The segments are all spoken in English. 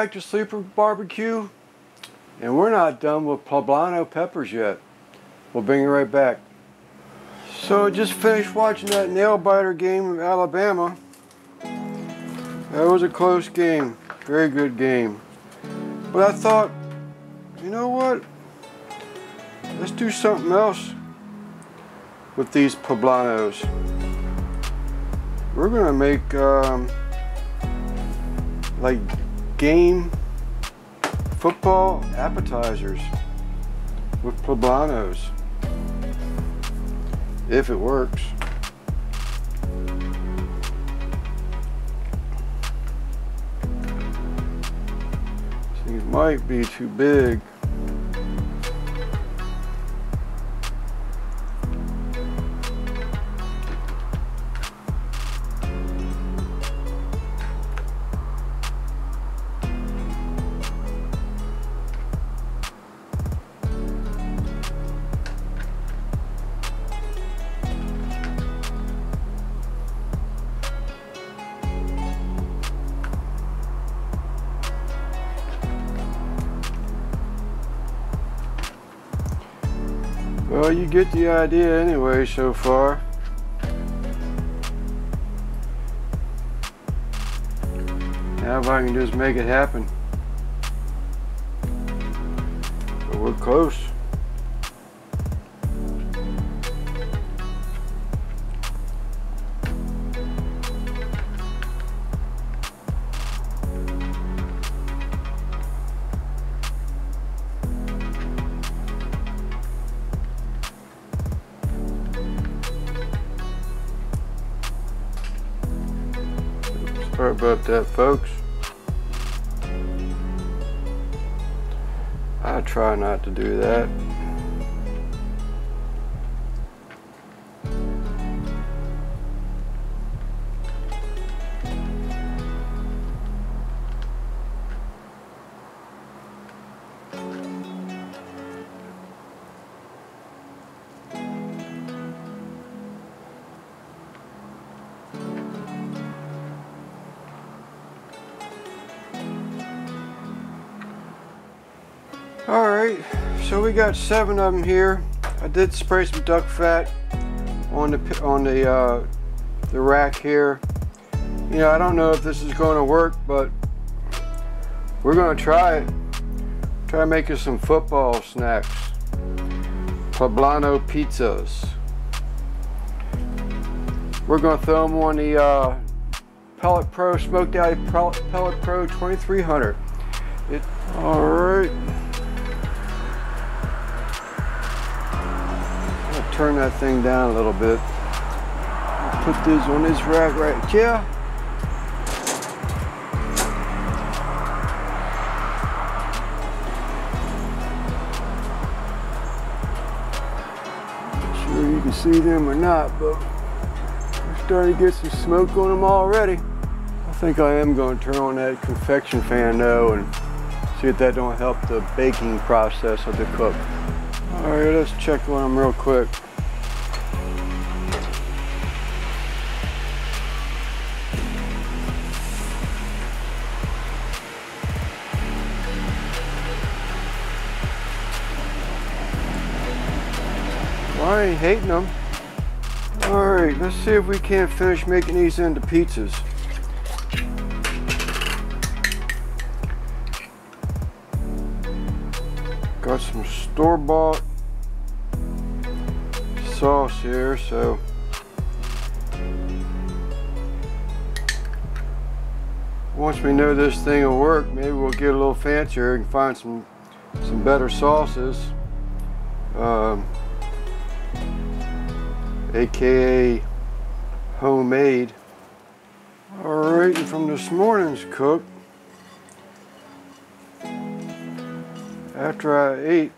back to Sleeper Barbecue, and we're not done with Poblano Peppers yet. We'll bring you right back. So I just finished watching that nail biter game of Alabama. That was a close game, very good game. But I thought, you know what? Let's do something else with these poblanos. We're gonna make like game football appetizers with poblanos, if it works. These might be too big. Well, you get the idea anyway so far. Now if I can just make it happen. But we're close. Sorry about that, folks. I try not to do that. Alright, so we got 7 of them here. I did spray some duck fat on the rack here. You know, I don't know if this is going to work, but we're going to try it. Try making some football snacks. Poblano pizzas. We're going to throw them on the Pellet Pro Smoked Out Pellet Pro 2300. Alright. Turn that thing down a little bit. Put this on this rack right here. Not sure you can see them or not, but we're starting to get some smoke on them already. I think I am going to turn on that convection fan though and see if that don't help the baking process of the cook. Alright, let's check on them real quick. Well, I ain't hating them. Alright, let's see if we can't finish making these into pizzas. Got some store-bought sauce here, so once we know this thing will work, maybe we'll get a little fancier and find some better sauces, aka homemade. Alright, and from this morning's cook, after I ate,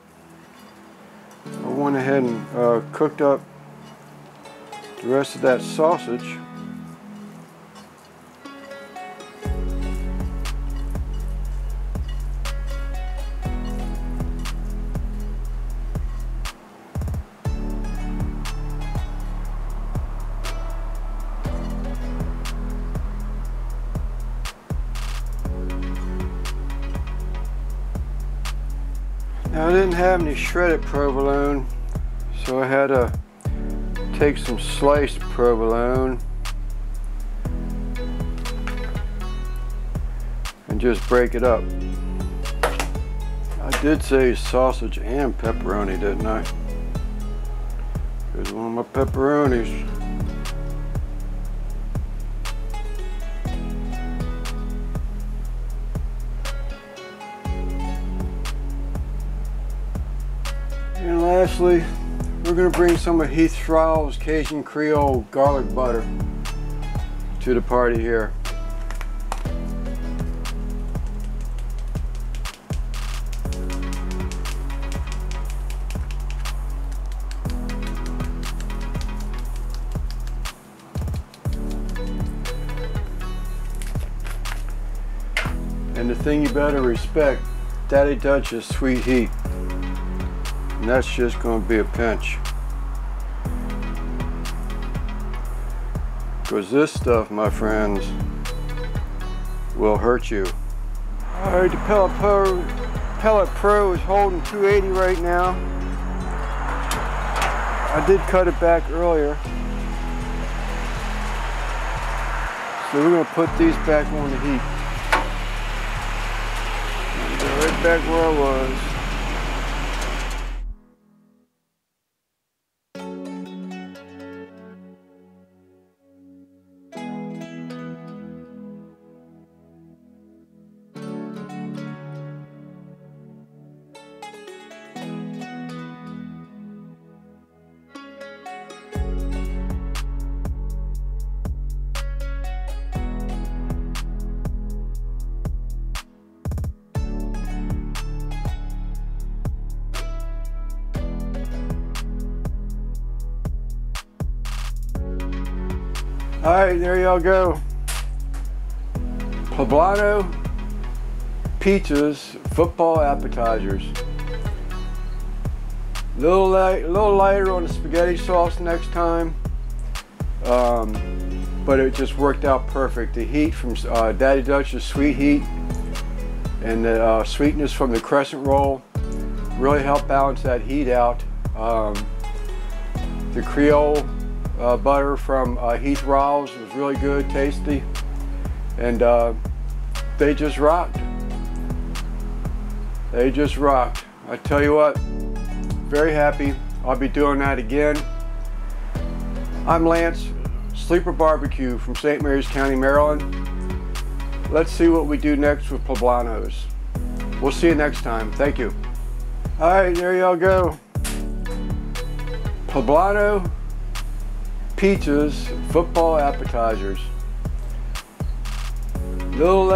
I went ahead and cooked up the rest of that sausage. Now I didn't have any shredded provolone, so I had to take some sliced provolone and just break it up. I did say sausage and pepperoni, didn't I? Here's one of my pepperonis. And lastly, we're going to bring some of Heath Rowell's Cajun Creole garlic butter to the party here. And the thing you better respect, Daddy Dutch's sweet heat. And that's just going to be a pinch. Because this stuff, my friends, will hurt you. Alright, the Pellet Pro is holding 280 right now. I did cut it back earlier. So we're going to put these back on the heat. Right back where I was. Alright, there y'all go. Poblano pizzas, football appetizers. Little lighter on the spaghetti sauce next time, but it just worked out perfect. The heat from Daddy Dutch's sweet heat and the sweetness from the crescent roll really helped balance that heat out. The Creole butter from Heath Rowell's was really good, tasty, and they just rocked. They just rocked. I tell you what, very happy. I'll be doing that again. I'm Lance, Sleeper Barbecue from St. Mary's County, Maryland. Let's see what we do next with Poblanos. We'll see you next time. Thank you. All right, there y'all go. Poblano pizzas, football appetizers. Little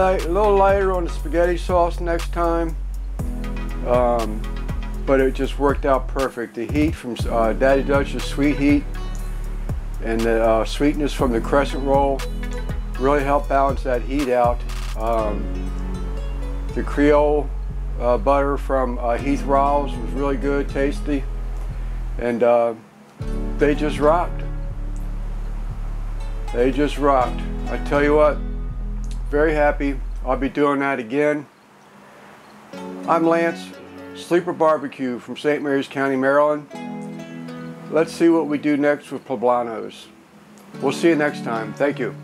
lighter on the spaghetti sauce next time, but it just worked out perfect. The heat from Daddy Dutch's sweet heat and the sweetness from the crescent roll really helped balance that heat out. The Creole butter from Heath Rowell's was really good, tasty, and they just rocked. They just rocked. I tell you what, very happy. I'll be doing that again. I'm Lance, Sleeper Barbecue from St. Mary's County, Maryland. Let's see what we do next with Poblanos. We'll see you next time. Thank you.